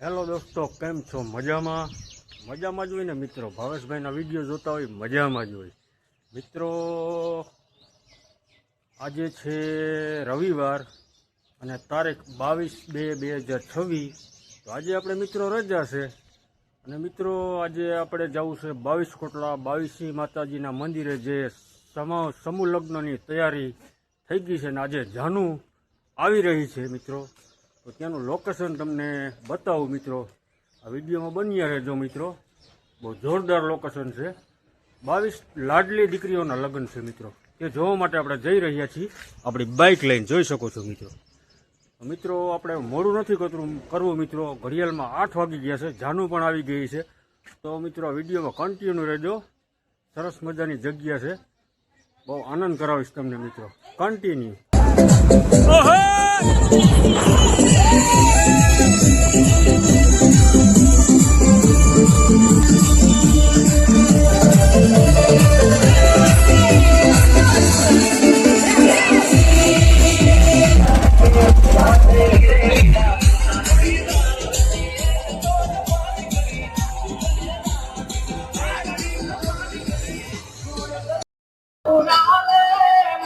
Hello દોસ્તો, કેમ છો? મજામાં? મજામાં જ હોય ને મિત્રો. ભાવેશભાઈના વિડીયો જોતા હોય મજામાં જ હોય મિત્રો. આજે છે રવિવાર અને તારીખ 22/2/2026. તો આજે આપણે મિત્રો રજા છે અને મિત્રો આજે આપણે જવું છે 22 કોટલા 22 માતાજીના મંદિરે, જે સમૂહ લગ્નની તૈયારી થઈ ગઈ છે ને આજે જાનું આવી રહી છે મિત્રો. તો ત્યાંનું લોકેશન તમને બતાવું મિત્રો. આ વિડીયોમાં બન્યા રહેજો મિત્રો. બહુ જોરદાર લોકેશન છે. 22 લાડલી દીકરીઓના લગ્ન છે મિત્રો. તે જોવા માટે આપણે જઈ રહ્યા છીએ. આપણી બાઇક લઈને જોઈ શકો છો મિત્રો. મિત્રો આપણે મોડું નથી કરવું મિત્રો. ઘડિયાળમાં 8 વાગી ગયા છે. જાનું પણ આવી ગઈ છે. તો મિત્રો આ વિડીયોમાં કન્ટિન્યુ રહેજો. સરસ મજાની જગ્યા છે. બહુ આનંદ કરાવીશ તમને મિત્રો. કન્ટિન્યુ.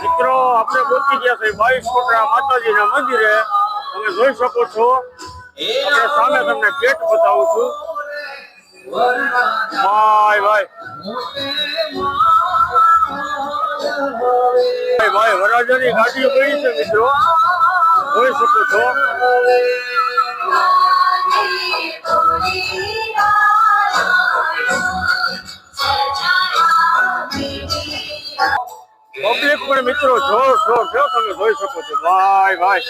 મિત્રો આપણે પહોંચી ગયા છે 22 કોટડા માતાજીના મંદિરે. તમે જોઈ શકો છો. આપણે સામે તમને ગેટ બતાવું છું. ભાઈ વરાજાની ગાડીઓ પડી છે મિત્રો. જોઈ શકો છો. પબ્લિક પણ મિત્રો જોર તમે જોઈ શકો છો. ભાઈ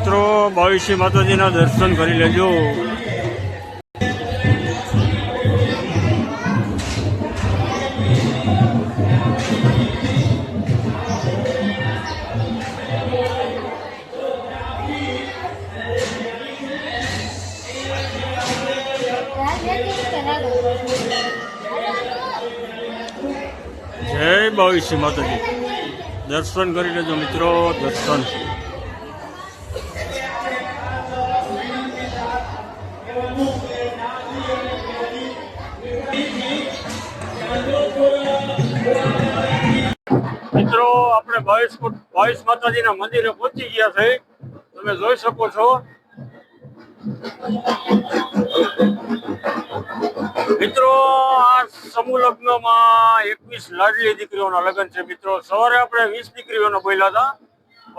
મિત્રો 22 માતાજીના દર્શન કરી લેજો. જય 22 માતાજી. દર્શન કરી લેજો મિત્રો. દર્શન મિત્રો આપણે 22 માતાજીના મંદિરે પહોંચી ગયા છે. તમે જોઈ શકો છો મિત્રો. આ સમૂહ લગ્નમાં 21 લાડલી દીકરીઓના લગ્ન છે મિત્રો. સવારે આપણે 20 દીકરીઓના બોલ્યા હતા.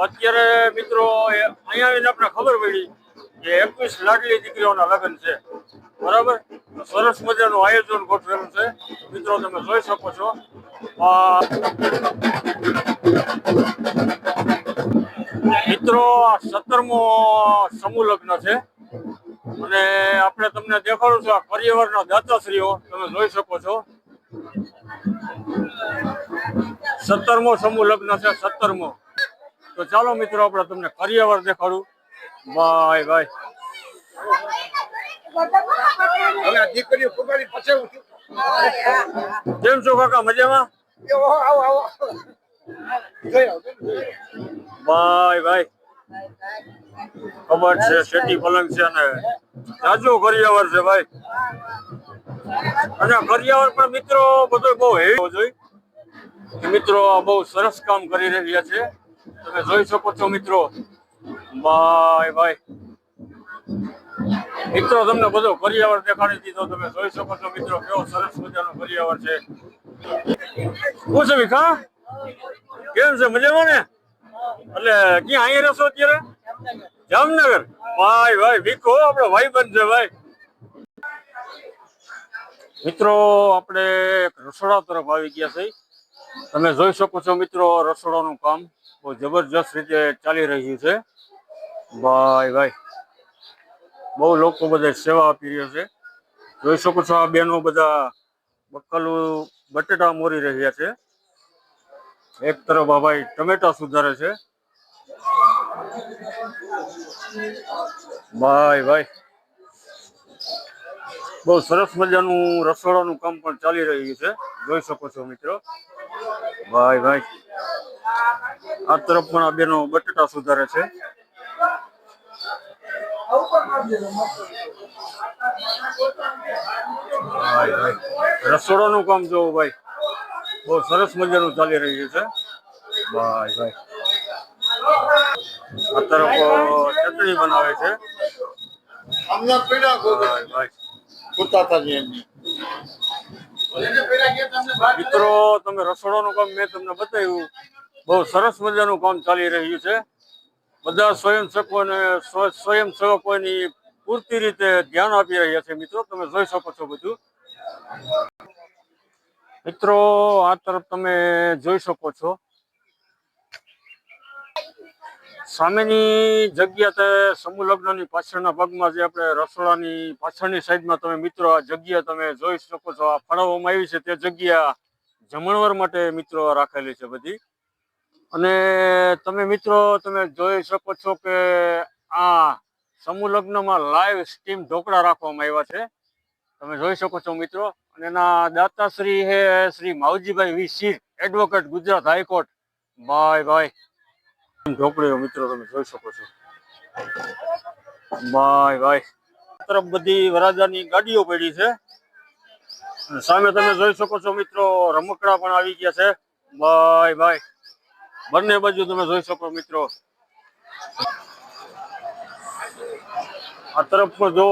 અત્યારે મિત્રો અહીંયા આવીને આપણે ખબર પડી કે 21 લાડલી દીકરીઓના લગ્ન છે. બરાબર. સરસ મજાનું આયોજન ગોઠવેલું છે મિત્રો. તમે જોઈ શકો છો. મિત્રો આ 17મો સમૂહ લગ્ન છે અને આપણે તમને દેખાડું છું આ પરિવારના દાતાશ્રીઓ. તમે જોઈ શકો છો. 17મો સમૂહ લગ્ન છે. 17મો. તો ચાલો મિત્રો આપણે તમને કરિયાવર દેખાડું. ભાઈ કેમ છો કાકા? મજામાં? ભાઈ ખબર છે શેઠી પલંગ છે અને જાજો કરિયાવર છે ભાઈ. અને કરિયાવર પણ મિત્રો બધો બહુ હેવી જોઈ મિત્રો. બહુ સરસ કામ કરી રહ્યા છે. તમે જોઈ શકો છો મિત્રો. ભાઈ મિત્રો તમને બધો કરિયાવર દેખાડી દીધો. તમે જોઈ શકો છો મિત્રો કેવો સરસ મજાનો કરિયાવર છે. શું છે ભીખા? કેમ છે? મજામાં ને? એટલે ક્યાં અહીંયા રહેશો અત્યારે? જામનગર. ભાઈ ભીખો આપણો ભાઈબંધ છે ભાઈ. મિત્રો આપણે રસોડા તરફ આવી ગયા છે. તમે જોઈ શકો છો મિત્રો રસોડાનું કામ બહુ જબરજસ્ત રીતે ચાલી રહ્યું છે. ભાઈ બહુ લોકો બધા સેવા આપી રહ્યા છે. જોઈ શકો છો આ બેનો બધા બક્કલું બટેટા મોરી રહ્યા છે. એક તરફ આ ભાઈ ટમેટા સુધારે છે. ભાઈ બહુ સરસ મજાનું રસોડાનું કામ પણ ચાલી રહ્યું છે. જોઈ શકો છો મિત્રો. ભાઈ આ તરફ પણ આ બેનો બટેટા સુધારે છે. રસોડાનું કામ જોવું ભાઈ, બહુ સરસ મજાનું ચાલી રહ્યું છે. ભાઈ આ તરફ ચટણી બનાવે છે. મિત્રો તમે રસોડાનું કામ મેં તમને બતાવ્યું, બહુ સરસ મજાનું કામ ચાલી રહ્યું છે. બધા સ્વયંસેવકોની પૂરતી રીતે ધ્યાન આપી રહ્યા છે. મિત્રો તમે જોઈ શકો છો બધું. મિત્રો આ તરફ તમે જોઈ શકો છો સામેની જગ્યા તે સમૂહ લગ્નની પાછળના ભાગમાં જે આપણે રસોડાની પાછળની સાઈડમાં તમે મિત્રો આ જગ્યા તમે જોઈ શકો છો. આ ફાળવવામાં આવી છે તે જગ્યા જમણવાર માટે મિત્રો રાખેલી છે બધી. અને તમે મિત્રો તમે જોઈ શકો છો કે આ સમૂહ લગ્નમાં લાઈવ સ્ટીમ ઢોકળા રાખવામાં આવ્યા છે. તમે જોઈ શકો છો મિત્રો. અને એના દાતાશ્રી હે શ્રી માવજીભાઈ વી શીર, એડવોકેટ, ગુજરાત હાઈકોર્ટ. ભાઈ ઢોકળીઓ મિત્રો તમે જોઈ શકો છો. ભાઈ તરફ બધી વરાજાની ગાડીઓ પડી છે. સામે તમે જોઈ શકો છો મિત્રો રમકડા પણ આવી ગયા છે. ભાઈ બંને બાજુ તમે જોઈ શકો મિત્રો. આ તરફ પણ જો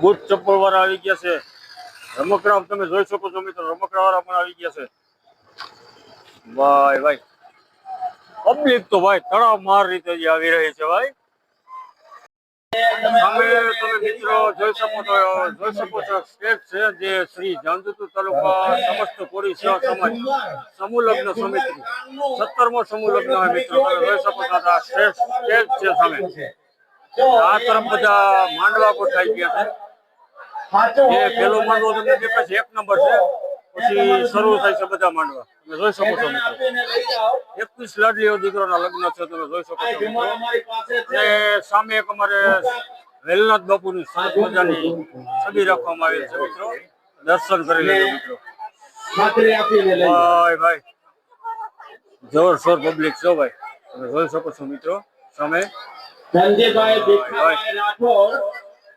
બૂટ ચપ્પલ વાળા આવી ગયા છે. રમકડા તમે જોઈ શકો છો મિત્રો, રમકડા વાળા પણ આવી ગયા છે. ભાઈ પબ્લિક તો ભાઈ તળાવ માર રીતે આવી રહી છે ભાઈ. સામે તમે મિત્રો જોઈ શકો છો સ્ટેજ છે જે શ્રી જાંજુતુ તાલુકા સમસ્ત કોળી સેવા સમાજ સમૂહ લગ્ન સમિતિ 17મો સમૂહ લગ્ન હોય મિત્રો. તમે જોઈ શકો છો આ સ્ટેજ છે સામે. આ તરફ બધા માંડવા ગોઠવાઈ ગયા છે. એ પેલો માંડવો તમને દેખાય છે 1 નંબર છે. પછી શરૂ થાય છે બધા માંડવા. તમે જોઈ શકો છો મિત્રો. 21 લાડલીઓ દીકરાના લગ્ન છે. તમે જોઈ શકો છો મિત્રો. અને સામે એક અમારે વેલનાથ બાપુની સરસ મજાની છબી રાખવામાં આવેલ છે મિત્રો. દર્શન કરી લેજો મિત્રો. ભાઈ જોરશોર પબ્લિક છે ભાઈ. તમે જોઈ શકો છો મિત્રો સામે. સંજયભાઈ રાઠોડ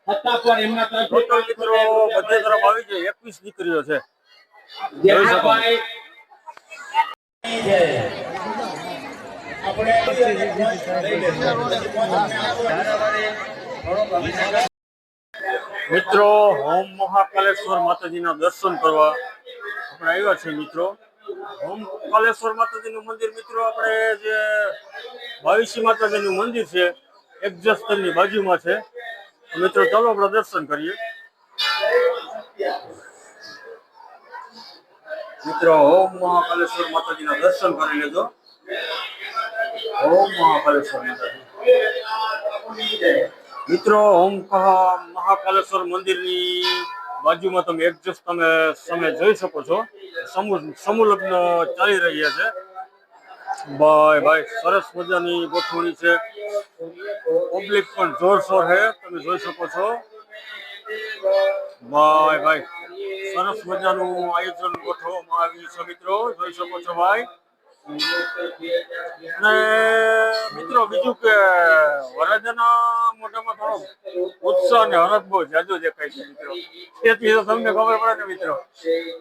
હતા પર એમના ટોટલ મિત્રો બધે તરફ આવી જાય 21 દીકરીઓ છે. જોઈ શકો મિત્રો. હોમ મહાકાલેશ્વર માતાજીના દર્શન કરવા આપણે આવ્યા છીએ મિત્રો. હોમ કાલેશ્વર માતાજીનું મંદિર મિત્રો આપણે જે ભાવિશી માતાજીનું મંદિર છે એક્ઝેસ્ટની બાજુમાં છે. મિત્રો ચાલો આપણે દર્શન કરીએ. મિત્રો ઓમ મહાકાલેશ્વર માતાજીના દર્શન કરી લેજો. ઓમ મહાકાલેશ્વર માતાજી મિત્રો. ઓમ મહાકાલેશ્વર મંદિરની બાજુમાં તમે એક્ઝેક્ટ તમે સમય જોઈ શકો છો. સમૂહ લગ્ન ચાલી રહ્યા છે. ભાઈ સરસ મજાની ગોઠવણી છે. પબ્લિક પણ જોરશોર છે. તમે જોઈ શકો છો. ભાઈ સરસ મજાનું આયોજન ગોઠવવામાં આવ્યું છે મિત્રો. જોઈ શકો છો ભાઈ. અને મિત્રો બીજું કે વરરાજાના મોઢામાં થોડો ઉત્સાહ અને હરખ બહુ જાજો દેખાય છે મિત્રો. તેથી તો તમને ખબર પડે ને મિત્રો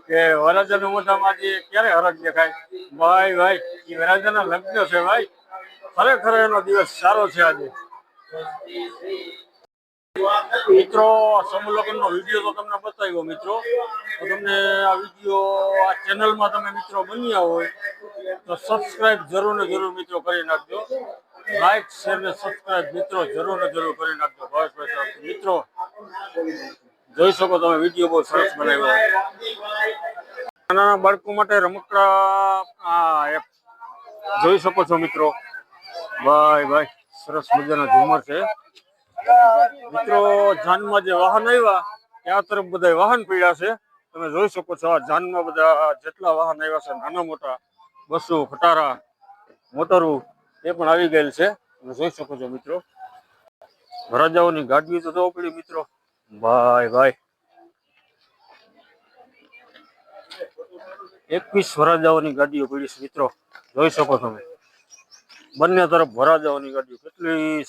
કે વરરાજાના મોઢામાં આજે ક્યારે હરખ દેખાય. ભાઈ એ વરરાજાના લગ્ન છે ભાઈ. ખરેખર એનો દિવસ સારો છે આજે મિત્રો. સમૂહ લગ્નનો વિડીયો તો તમને બતાવ્યો મિત્રો. તો તમને આ વિડીયો આ ચેનલમાં તમે મિત્રો બન્યા હોય તો સબસ્ક્રાઇબ જરૂર ને જરૂર મિત્રો કરી નાખજો. લાઈક શેર ને સબસ્ક્રાઇબ મિત્રો જરૂર ને જરૂર કરી નાખજો. ભાવેશભાઈ મિત્રો જોઈ શકો તમે વિડીયો બહુ સરસ બનાવ્યો. નાના બાળકો માટે રમકડા જોઈ શકો છો મિત્રો. ભાઈ સરસ મજાના ઝુમર છે મિત્રો. જાનમાં જે વાહન આવ્યા ત્યાં તરફ બધા વાહન પીડ્યા છે. તમે જોઈ શકો છો આ જાનમાં બધા જેટલા વાહન આવ્યા છે નાના મોટા બસો ખટારા મોટરો એ પણ આવી ગયેલ છે. તમે જોઈ શકો છો મિત્રો વરાજાઓની ગાડીઓ તો જોવો પડી મિત્રો. ભાઈ ભાઈ 21 વરાજાઓની ગાડીઓ પડી છે મિત્રો. જોઈ શકો તમે બંને તરફ વરાજાઓની ગાડીઓ કેટલી.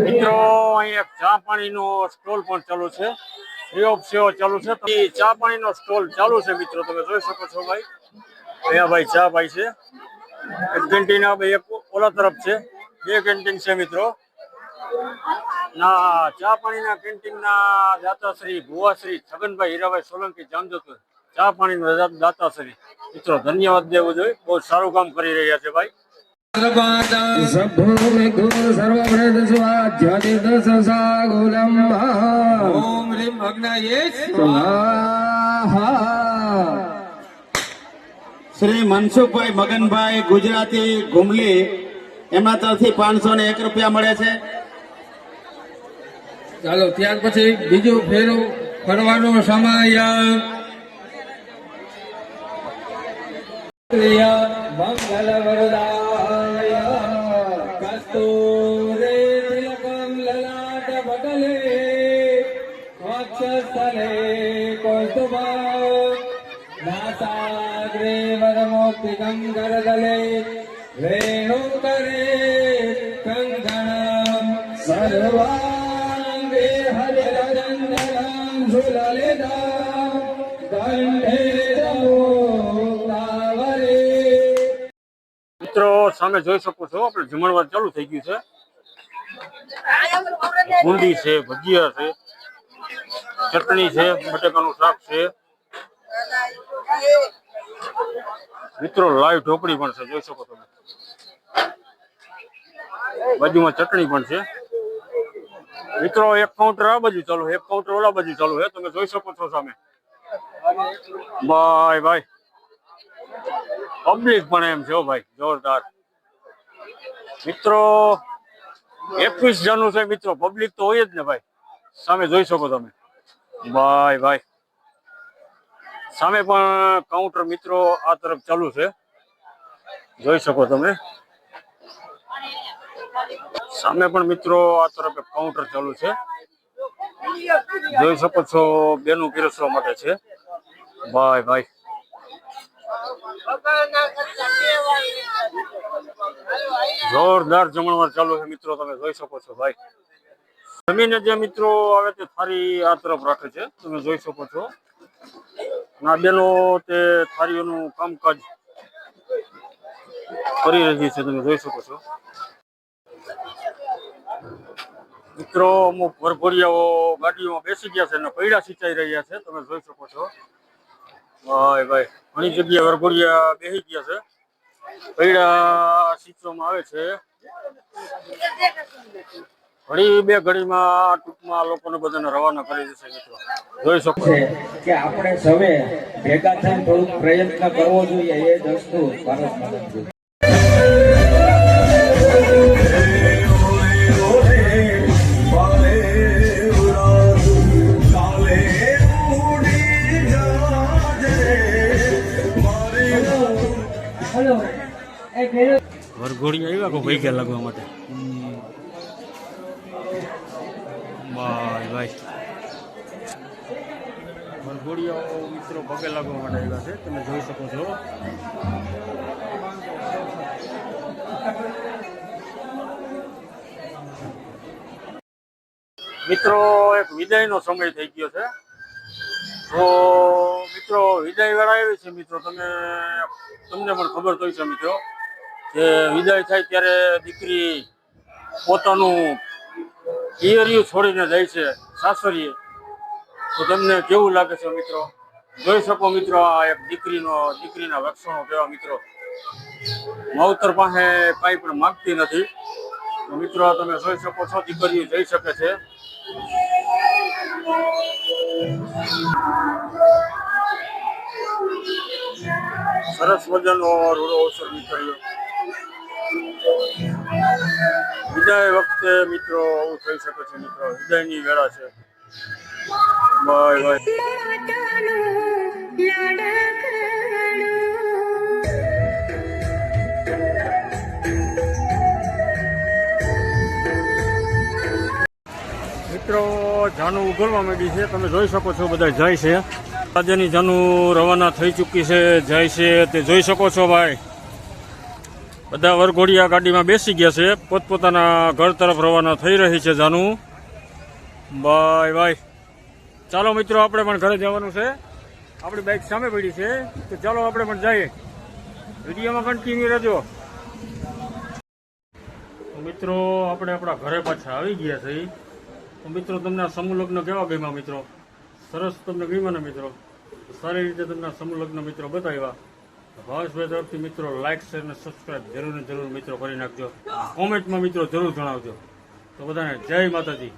મિત્રો અહીંયા ચા પાણીનો સ્ટોલ પણ ચાલુ છે. ફ્રી ઓફ સેવા ચાલુ છે. ચા પાણીનો સ્ટોલ ચાલુ છે મિત્રો. તમે જોઈ શકો છો ભાઈ અહીંયા ભાઈ ચા ભાઈ છે. એક કેન્ટીન એક ઓલા તરફ છે. 2 કેન્ટીન છે મિત્રો. ના ચા પાણીના કેન્ટીનના દાતાશ્રી ભુવાશ્રી છગનભાઈ હીરાભાઈ સોલંકી જામજોતર ચા પાણીના દાતાશ્રી મિત્રો ધન્યવાદ દેવો જોઈએ. બહુ સારું કામ કરી રહ્યા છે ભાઈ. શ્રી મનસુખભાઈ મગનભાઈ ગુજરાતી ઘુમલી એમના તરફથી 501 રૂપિયા મળે છે. ચાલો ત્યાર પછી બીજું ફેરું ફરવાનો સમય. મંગલ વરદાય કસ્તુરે તિલકમ લલાટ બદલે વક્ષસ્થલે કૌસ્તુભ નાસાગ્રે વરમોક્તિકં કરદલે રેણુકરે કંકણમ સર્વાંગે હરિરચંદનમ સુલલિતા કંઠે મિત્રો સામે જોઈ શકો છો આપણે જમણવાર ચાલુ થઈ ગયું છે. બુંદી છે, ભજીયા છે, ચટણી છે, બટેકાનું શાક છે મિત્રો. લાઈવ ઢોકળી પણ છે જોઈ શકો તમે. બાજુમાં ચટણી પણ છે મિત્રો. એક કાઉન્ટર આ બાજુ ચાલુ, એક કાઉન્ટર ઓલા બાજુ ચાલુ છે. તમે જોઈ શકો છો સામે. ભાઈ ભાઈ પબ્લિક પણ એમ છે ભાઈ જોરદાર મિત્રો. 21 જણનું છે મિત્રો. પબ્લિક તો હોય જ ને ભાઈ. સામે જોઈ શકો તમે. ભાઈ ભાઈ સામે પણ કાઉન્ટર મિત્રો આ તરફ ચાલુ છે. જોઈ શકો તમે સામે પણ મિત્રો આ તરફ એક કાઉન્ટર ચાલુ છે. જોઈ શકો છો બેનું પીરસવા માટે છે. ભાઈ ભાઈ જોરદાર જમણવાર ચાલુ છે મિત્રો. તમે જોઈ શકો છો ભાઈ. જમીને જે મિત્રો આવે તે થાળી આ તરફ રાખે છે. તમે જોઈ શકો છો ના બેનો તે થાળીઓનું કામકાજ કરી રહી છે. તમે જોઈ શકો છો મિત્રો. અમુક વરઘોડિયાઓ ગાડીઓમાં બેસી ગયા છે અને પૈડા સિંચાઈ રહ્યા છે. તમે જોઈ શકો છો ભાઈ ભાઈ ઘણી જગ્યાએ વરઘોડિયા બેસી ગયા છે. પૈડા સિંચવામાં આવે છે. ઘડી બે ઘડીમાં ટૂંકમાં લોકોને બધાને રવાના કરી દેશે મિત્રો. જોઈ શકો છો કે આપણે સૌએ ભેગા થઈને થોડુંક પ્રયત્ન કરવો જોઈએ. એ જ વસ્તુ ભારત માતા. વરઘોડી આવ્યા કોઈ ભેગા લાગવા માટે. ભાઈ ભાઈ વરઘોડિયાઓ મિત્રો પગે લાગવા માટે આવ્યા છે. તમે જોઈ શકો છો મિત્રો. એક વિદાયનો સમય થઈ ગયો છે તો મિત્રો વિદાય વેળા આવી છે મિત્રો. તમને પણ ખબર તો છે મિત્રો કે વિદાય થાય ત્યારે દીકરી પોતાનું પિયરિયું છોડીને જાય છે સાસરીએ. તો તમને કેવું લાગે છે મિત્રો? જોઈ શકો મિત્રો આ એક દીકરીના લક્ષણો કેવા મિત્રો. માવતર પાસે કાંઈ પણ માગતી નથી. તો મિત્રો તમે જોઈ શકો છો દીકરીઓ જઈ શકે છે. સરસ મજાનો રૂડો અવસર નીકળ્યો. વિદાય વખતે મિત્રો આવું થઈ શકે છે મિત્રો. વિદાયની વેળા છે. Bye bye. મિત્રો જાનું ઉઘડવા માંડી છે, તમે જોઈ શકો છો બધા જાય છે. રાજ્યની જાનું રવાના થઈ ચૂકી છે, જાય છે તે જોઈ શકો છો ભાઈ. બધા વરઘોડિયા ગાડીમાં બેસી ગયા છે, પોતપોતાના ઘર તરફ રવાના થઈ રહી છે જાનું. Bye bye. ચાલો મિત્રો આપણે પણ ઘરે જવાનું છે, આપણી બાઇક સામે પડી છે, તો ચાલો આપણે પણ જઈએ. વિડીયોમાં કન્ટિન્યુ રહેજો. તો મિત્રો આપણે આપણા ઘરે પાછા આવી ગયા છે. તો મિત્રો તમને આ સમૂહ લગ્ન કેવા ગમ્યા મિત્રો? સરસ તમને ગમ્યા ને મિત્રો? સારી રીતે તમને આ સમૂહ લગ્ન મિત્રો બતાવ્યા. ભાવેશભાઈ તરફથી મિત્રો લાઇક શેર અને સબસ્ક્રાઈબ જરૂર ને જરૂર મિત્રો કરી નાખજો. કોમેન્ટમાં મિત્રો જરૂર જણાવજો. તો બધાને જય માતાજી.